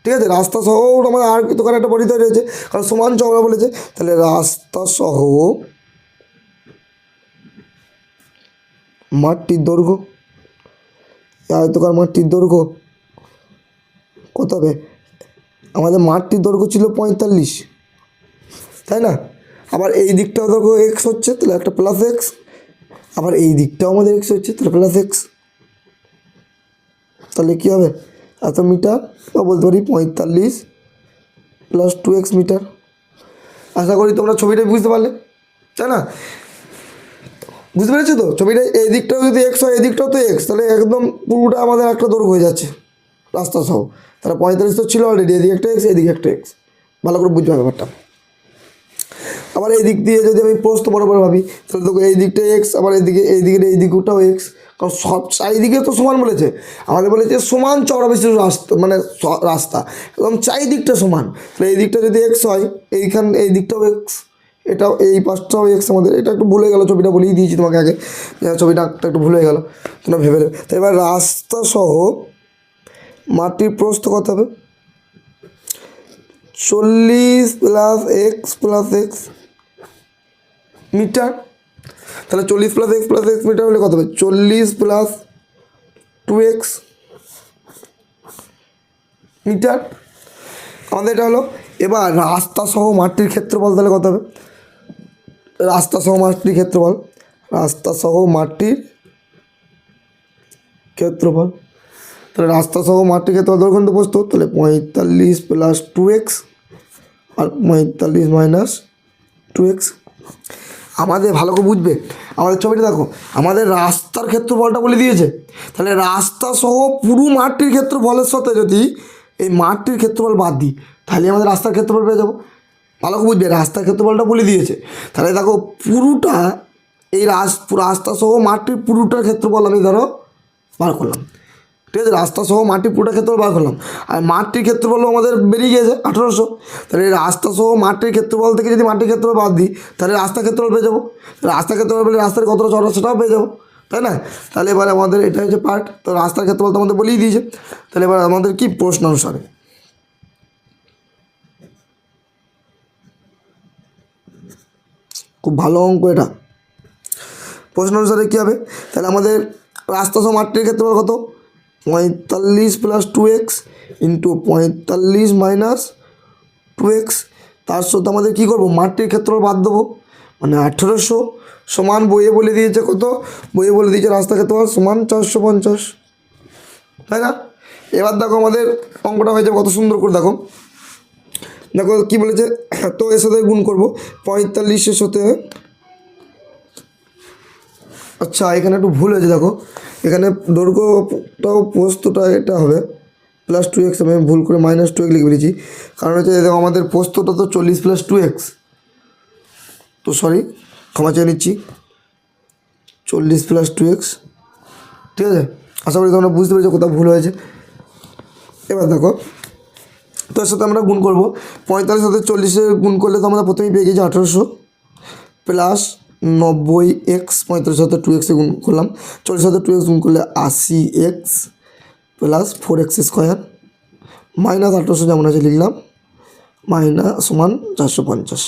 ঠিক আছে? রাস্তা সহ আমাদের আয়তকার একটা বডি তৈরি হয়েছে, কারণ সমান চওড়া বলেছে। তাহলে রাস্তা সহ মাঠটির দৈর্ঘ্য, আয়তকার মাঠটির দৈর্ঘ্য কত হবে? আমাদের মাঠটির দৈর্ঘ্য ছিল 45, তাই না? আবার এই দিকটাও দৈর্ঘ্য এক্স হচ্ছে, তাহলে একটা প্লাস এক্স, আবার এই দিকটাও আমাদের এক্স হচ্ছে, তাহলে প্লাস এক্স। তাহলে কী হবে, এত মিটার, বা বলতে পারি 45 প্লাস 2x মিটার। আশা করি তোমরা ছবিটা বুঝতে পারলে, তাই না? বুঝতে পেরেছো তো? ছবিটা এই দিকটাও যদি এক্স হয়, এই দিকটাও তো এক্স, তাহলে একদম পুরোটা আমাদের একটা দৈর্ঘ্য হয়ে যাচ্ছে রাস্তা সহ। তাহলে 45 তো ছিল অলরেডি, এদিকে একটা এক্স, এদিকে একটা এক্স, ভালো করে বুঝতে হবে ব্যাপারটা। আবার এই দিক দিয়ে যদি আমি প্রস্থ বরাবর ভাবি, তাহলে দেখো এই দিকটা এক্স, আবার এই দিকটাও এক্স, কারণ সব চারিদিকে তো সমান বলেছে। আমাদের বলেছে সমান চওড়া বিশিষ্ট রাস্তা, মানে রাস্তা একদম চারিদিকটা সমান। তাহলে এই দিকটা যদি এক্স হয়, এই দিকটাও এক্স, এটাও এই পাশটাও এক্স। আমাদের এটা একটু ভুলে গেল, ছবিটা বলেই দিয়েছি তোমাকে আগে, ছবিটা একটু ভুলে গেল, তোমরা ভেবে নেবে। তো এবার রাস্তা সহ মাটির প্রস্থ কত হবে, 40 প্লাস এক্স মিটার। তাহলে 40 প্লাস এক্স মিটার হলে কত হবে, 40 প্লাস 2x মিটার। আমাদের এটা হলো। এবার রাস্তা সহ মাটির ক্ষেত্রফল তাহলে কত হবে, রাস্তা সহ মাটির ক্ষেত্রফল তাহলে রাস্তা সহ মাটির ক্ষেত্রফল দৈর্ঘ্য ইন্টু প্রস্থ, তাহলে 45 প্লাস 2x আর 45 মাইনাস 2x। আমাদের ভালো করে বুঝবে, আমাদের ছবিটা দেখো, আমাদের রাস্তার ক্ষেত্রফলটা বলে দিয়েছে। তাহলে রাস্তা সহ পুরো মাঠটির ক্ষেত্রফলের সাথে যদি এই মাঠটির ক্ষেত্রফল বাদ দিই, তাহলে আমাদের রাস্তার ক্ষেত্রফল পেয়ে যাবো। ভালো করে বুঝবে, রাস্তার ক্ষেত্রফলটা বলে দিয়েছে। তাহলে দেখো পুরোটা এই রাস্তা সহ মাঠটির পুরোটার ক্ষেত্রফল আমি ধরো বার করলাম, ঠিক আছে? রাস্তা সহ মাটির পুরোটা ক্ষেত্রফল বার করলাম, আর মাটির ক্ষেত্রফল আমাদের বেরিয়ে গিয়েছে 1800। তাহলে রাস্তা সহ মাটির ক্ষেত্রফল থেকে যদি মাটির ক্ষেত্রফল বাদ দিই, তাহলে রাস্তার ক্ষেত্রফল পেয়ে যাবো। রাস্তার ক্ষেত্রফল পেলে রাস্তার কতটা চড়া সেটাও পেয়ে যাবো, তাই না? তাহলে এবার আমাদের এটা হচ্ছে পার্ট। তো রাস্তার ক্ষেত্রফল তো আমাদের বলেই দিয়েছে। তাহলে এবার আমাদের কি প্রশ্ন অনুসারে, খুব ভালো অঙ্ক এটা, প্রশ্ন অনুসারে কী হবে, তাহলে আমাদের রাস্তা সহ মাটির ক্ষেত্রফল কত, 45 plus 2x into 45 minus 2x। তার সাথে আমাদের কী করবো, মাটির ক্ষেত্রফল বাদ দেবো, মানে 1800 সমান বইয়ে বলে দিয়েছে কত, বইয়ে বলে দিয়েছে রাস্তা ক্ষেত্রফল সমান 450, তাই না? এবার দেখো আমাদের অঙ্কটা হয়েছে কত সুন্দর করে, দেখো কী বলেছে। তো এর সাথে গুণ করবো 45-এর সাথে, আচ্ছা এখানে একটু ভুল হয়েছে, দেখো এখানে দৈর্ঘ্যটাও প্রস্থটা এটা হবে প্লাস 2x, আমি ভুল করে মাইনাস 2x লিখে ফেলেছি। কারণ হচ্ছে দেখো আমাদের প্রস্থটা তো 40 প্লাস 2x, তো সরি ক্ষমা চেয়ে নিচ্ছি, 40 প্লাস 2x, ঠিক আছে? আশা করি তোমরা বুঝতে পেরেছো কোথাও ভুল হয়েছে। এবার দেখো তোর সাথে আমরা গুণ করবো, 45 সাথে 40-এর গুণ করলে তো আমরা প্রথমেই পেয়ে গেছি 1800 প্লাস 90x, 45 সাথে 2x-এ গুণ করলাম, 40 সাথে 2x গুণ করলে 80x plus 4x square minus 1800 যেমন আছে লিখলাম, মাইনাস সমান 450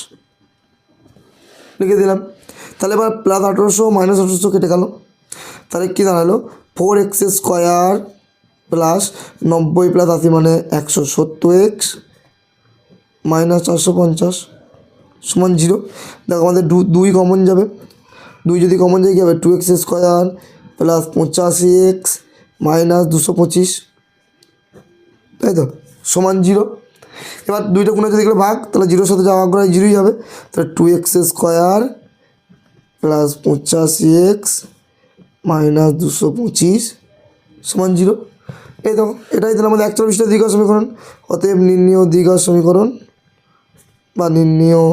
লিখে দিলাম। তাহলে এবার প্লাস 1800 মাইনাস 1800 কেটে গেল, তাহলে কী দাঁড়ালো, 4x স্কোয়ার প্লাস 90 প্লাস 80 মানে 170x মাইনাস 450 সমান 0। দেখো আমাদের 2 কমন যাবে, 2 যদি কমন যায় কী হবে, 2x square plus 85x minus 225, তাই তো, সমান 0। এবার 2টা গুণে যদি ভাগ, তাহলে 0-র সাথে যা ভাগ করা 0ই হবে। তাহলে 2x square plus 85x minus 225 সমান 0। এই দেখো এটাই তাহলে আমাদের একচল বিশিষ্ট দ্বিঘাত সমীকরণ। অতএব নির্ণেয় দ্বিঘাত সমীকরণ বা নির্ণেয়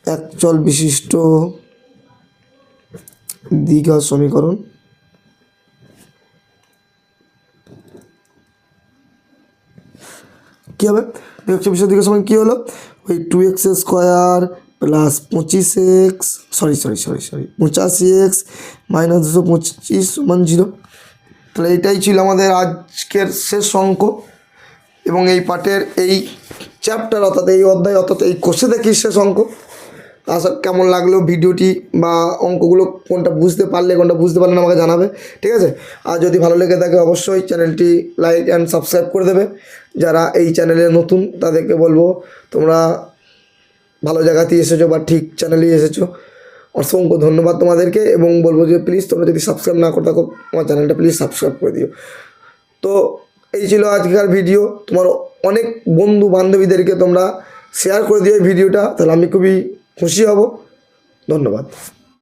একচল বিশিষ্ট দ্বিঘাত সমীকরণ কী হবে? একচল বিশিষ্ট দ্বিঘাত সমীকরণ কী হলো? ওই 2x² plus 25x sorry 85x minus 225 সমান 0। তাহলে এইটাই ছিল আমাদের আজকের শেষ অঙ্ক এবং এই পাঠের এই চ্যাপ্টার অর্থাৎ এই অধ্যায় অর্থাৎ এই কোর্সে দেখি শেষ অঙ্ক। আশা কেমন লাগলো ভিডিওটি বা অঙ্কগুলো, কোনটা বুঝতে পারলে কোনটা বুঝতে পারলে না আমাকে জানাবে, ঠিক আছে? আর যদি ভালো লেগে থাকে অবশ্যই চ্যানেলটি লাইক অ্যান্ড সাবস্ক্রাইব করে দেবে। যারা এই চ্যানেলে নতুন তাদেরকে বলবো তোমরা ভালো জায়গাতেই এসেছো বা ঠিক চ্যানেলেই এসেছো, অসংখ্য ধন্যবাদ তোমাদেরকে। এবং বলবো যে প্লিজ তোমরা যদি সাবস্ক্রাইব না করে থাকো আমার চ্যানেলটা প্লিজ সাবস্ক্রাইব করে দিও। তো এই ছিল আজকের ভিডিও। তোমার অনেক বন্ধু বান্ধবীদেরকে তোমরা শেয়ার করে দিও এই ভিডিওটা, তাহলে আমি খুবই খুশি হব। ধন্যবাদ।